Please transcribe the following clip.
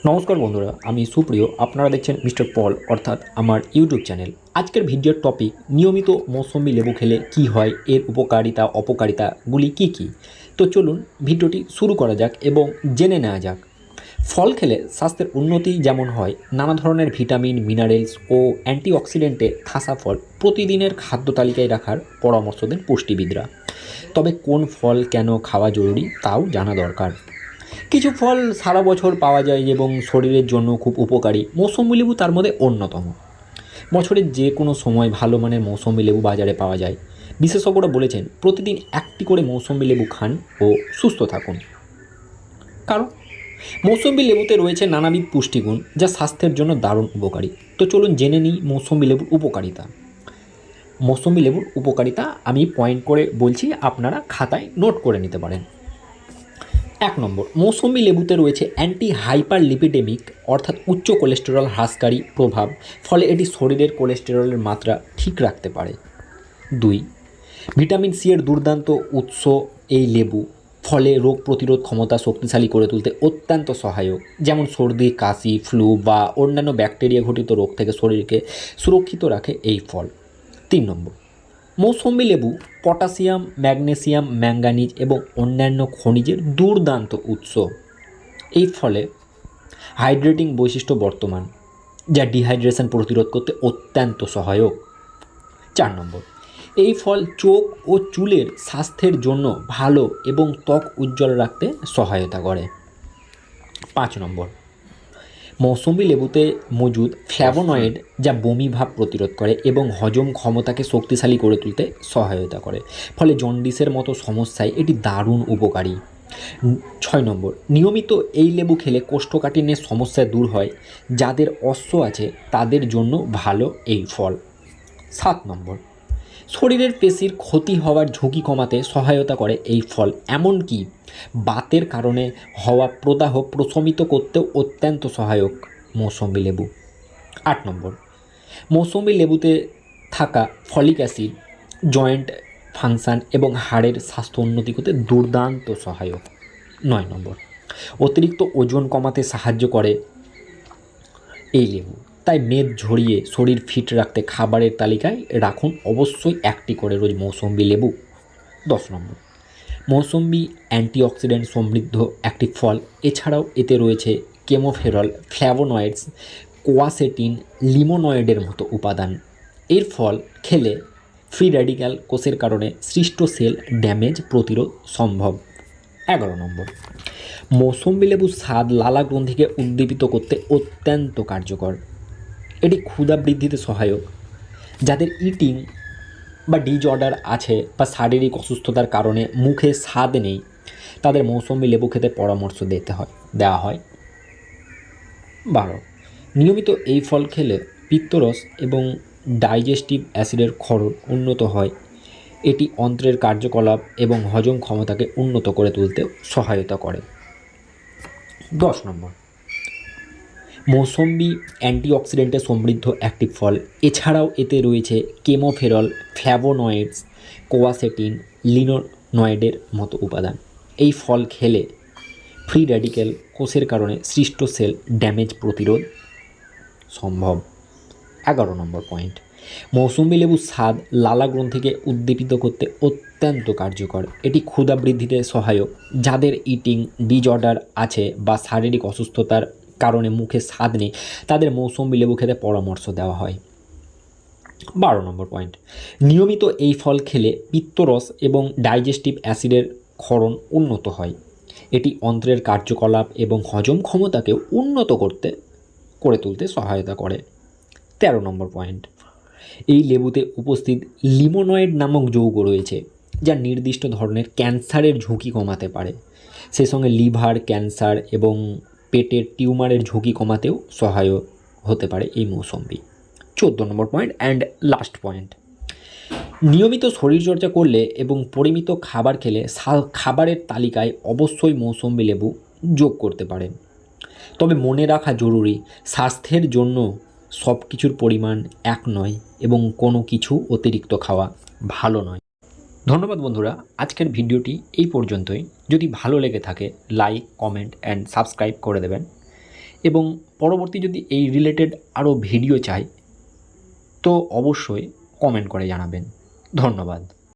নমস্কার বন্ধুরা, আমি সুপ্রিয়। আপনারা দেখছেন মিস্টার পল অর্থাৎ আমার ইউটিউব চ্যানেল। আজকের ভিডিওর টপিক নিয়মিত মৌসুমি লেবু খেলে কি হয়, এর উপকারিতা অপকারিতাগুলি কি কি। তো চলুন ভিডিওটি শুরু করা যাক এবং জেনে নেওয়া যাক। ফল খেলে স্বাস্থ্যের উন্নতি যেমন হয়, নানা ধরনের ভিটামিন, মিনারেলস ও অ্যান্টিঅক্সিডেন্টে থাসা ফল প্রতিদিনের খাদ্য তালিকায় রাখার পরামর্শ দেন পুষ্টিবিদরা। তবে কোন ফল কেন খাওয়া জরুরি তাও জানা দরকার। কিছু ফল সারা বছর পাওয়া যায় এবং শরীরের জন্য খুব উপকারী। মৌসুমি লেবু তার মধ্যে অন্যতম। বছরের যে কোনো সময় ভালো মানের মৌসুমি লেবু বাজারে পাওয়া যায়। বিশেষজ্ঞরা বলেছেন প্রতিদিন একটি করে মৌসুমি লেবু খান ও সুস্থ থাকুন। কারণ মৌসুমি লেবুতে রয়েছে নানাবিধ পুষ্টিগুণ যা স্বাস্থ্যের জন্য দারুণ উপকারী। তো চলুন জেনে নিই মৌসুমি লেবুর উপকারিতা। মৌসুমি লেবুর উপকারিতা আমি পয়েন্ট করে বলছি, আপনারা খাতায় নোট করে নিতে পারেন। 1 নম্বর, মৌসুমি লেবুতে রয়েছে অ্যান্টি হাইপার লিপিডেমিক অর্থাৎ উচ্চ কোলেস্টেরল হ্রাসকারী প্রভাব, ফলে এটি শরীরের কোলেস্টেরলের মাত্রা ঠিক রাখতে পারে। 2, ভিটামিন সি এর দুর্দান্ত উৎস এই লেবু, ফলে রোগ প্রতিরোধ ক্ষমতা শক্তিশালী করে তুলতে অত্যন্ত সহায়ক, যেমন সর্দি, কাশি, ফ্লু বা অন্যান্য ব্যাকটেরিয়া ঘটিত রোগ থেকে শরীরকে সুরক্ষিত রাখে এই ফল। 3 নম্বর, মৌসুমি লেবু পটাশিয়াম, ম্যাগনেসিয়াম, ম্যাঙ্গানিজ এবং অন্যান্য খনিজের দুর্দান্ত উৎস। এই ফলে হাইড্রেটিং বৈশিষ্ট্য বর্তমান, যা ডিহাইড্রেশন প্রতিরোধ করতে অত্যন্ত সহায়ক। 4 নম্বর, এই ফল চোখ ও চুলের স্বাস্থ্যের জন্য ভালো এবং ত্বক উজ্জ্বল রাখতে সহায়তা করে। 5 নম্বর, মৌসুমি লেবুতে মজুদ ফ্ল্যাভোনয়েড যা বমি ভাব প্রতিরোধ করে এবং হজম ক্ষমতাকে শক্তিশালী করে তুলতে সহায়তা করে, ফলে জন্ডিসের মতো সমস্যায় এটি দারুণ উপকারী। 6 নম্বর, নিয়মিত এই লেবু খেলে কোষ্ঠকাঠিন্যের সমস্যা দূর হয়, যাদের অশ্ব আছে তাদের জন্য ভালো এই ফল। 7 নম্বর, শরীরের পেশির ক্ষতি হওয়ার ঝুঁকি কমাতে সহায়তা করে এই ফল, এমনকি বাতের কারণে হওয়া প্রদাহ প্রশমিত করতেও অত্যন্ত সহায়ক মৌসুমি লেবু। 8 নম্বর, মৌসুমি লেবুতে থাকা ফলিক অ্যাসিড জয়েন্ট ফাংশন এবং হাড়ের স্বাস্থ্য উন্নতি করতে দুর্দান্ত সহায়ক। 9 নম্বর, অতিরিক্ত ওজন কমাতে সাহায্য করে এই লেবু, তাই মেদ ঝরিয়ে শরীর ফিট রাখতে খাবারের তালিকায় রাখুন অবশ্যই একটি করে রোজ মৌসুমি লেবু। 10 নম্বর, মৌসুমি অ্যান্টিঅক্সিডেন্ট সমৃদ্ধ একটি ফল, এছাড়াও এতে রয়েছে কেমোফেরল, ফ্ল্যাভোনয়েডস, কোয়াসেটিন, লিমোনয়েডের মতো উপাদান। এর ফল খেলে ফ্রি র্যাডিক্যাল কোষের কারণে সৃষ্ট সেল ড্যামেজ প্রতিরোধ সম্ভব। 11 নম্বর, মৌসুমি লেবুর স্বাদ লালা গ্রন্থিকে উদ্দীপিত করতে অত্যন্ত কার্যকর। এটি ক্ষুধা বৃদ্ধিতে সহায়ক। যাদের ইটিং বা ডিজঅর্ডার আছে বা শারীরিক অসুস্থতার কারণে মুখে স্বাদ নেই, তাদের মৌসুমি লেবু খেতে পরামর্শ দেওয়া হয়। 12, নিয়মিত এই ফল খেলে পিত্তরস এবং ডাইজেস্টিভ অ্যাসিডের ক্ষরণ উন্নত হয়। এটি অন্ত্রের কার্যকলাপ এবং হজম ক্ষমতাকে উন্নত করে তুলতে সহায়তা করে। 10 নম্বর, মৌসুমি অ্যান্টিঅক্সিডেন্টে সমৃদ্ধ একটি ফল, এছাড়াও এতে রয়েছে কেমোফেরল, ফ্ল্যাভোনয়েডস, কোয়াসেটিন, লিনোনয়েডের মতো উপাদান। এই ফল খেলে ফ্রি র্যাডিক্যাল কোষের কারণে সৃষ্ট সেল ড্যামেজ প্রতিরোধ সম্ভব। 11 নম্বর পয়েন্ট, মৌসুমি লেবুর স্বাদ লালা গ্রন্থিকে উদ্দীপিত করতে অত্যন্ত কার্যকর। এটি ক্ষুধা বৃদ্ধিতে সহায়ক। যাদের ইটিং ডিজঅর্ডার আছে বা শারীরিক অসুস্থতার কারণে মুখে স্বাদ নেই, তাদের মৌসুমি লেবু খেতে পরামর্শ দেওয়া হয়। 12 নম্বর পয়েন্ট, নিয়মিত এই ফল খেলে পিত্তরস এবং ডাইজেস্টিভ অ্যাসিডের ক্ষরণ উন্নত হয়। এটি অন্ত্রের কার্যকলাপ এবং হজম ক্ষমতাকে উন্নত করে তুলতে সহায়তা করে। 13 নম্বর পয়েন্ট, এই লেবুতে উপস্থিত লিমোনয়েড নামক যৌগ রয়েছে, যা নির্দিষ্ট ধরনের ক্যান্সারের ঝুঁকি কমাতে পারে। সেই সঙ্গে লিভার ক্যান্সার এবং পেটের টিউমারের ঝুঁকি কমাতেও সহায়ক হতে পারে এই মৌসুমি। 14 নম্বর পয়েন্ট অ্যান্ড লাস্ট পয়েন্ট, নিয়মিত শরীরচর্চা করলে এবং পরিমিত খাবার খেলে খাবারের তালিকায় অবশ্যই মৌসুমি লেবু যোগ করতে পারেন। তবে মনে রাখা জরুরি, স্বাস্থ্যের জন্য সব কিছুর পরিমাণ এক নয় এবং কোনো কিছু অতিরিক্ত খাওয়া ভালো নয়। ধন্যবাদ বন্ধুরা, আজকের ভিডিওটি এই পর্যন্তই। যদি ভালো লেগে থাকে লাইক, কমেন্ট অ্যান্ড সাবস্ক্রাইব করে দেবেন এবং পরবর্তী যদি এই রিলেটেড আরও ভিডিও চাই তো অবশ্যই কমেন্ট করে জানাবেন। ধন্যবাদ।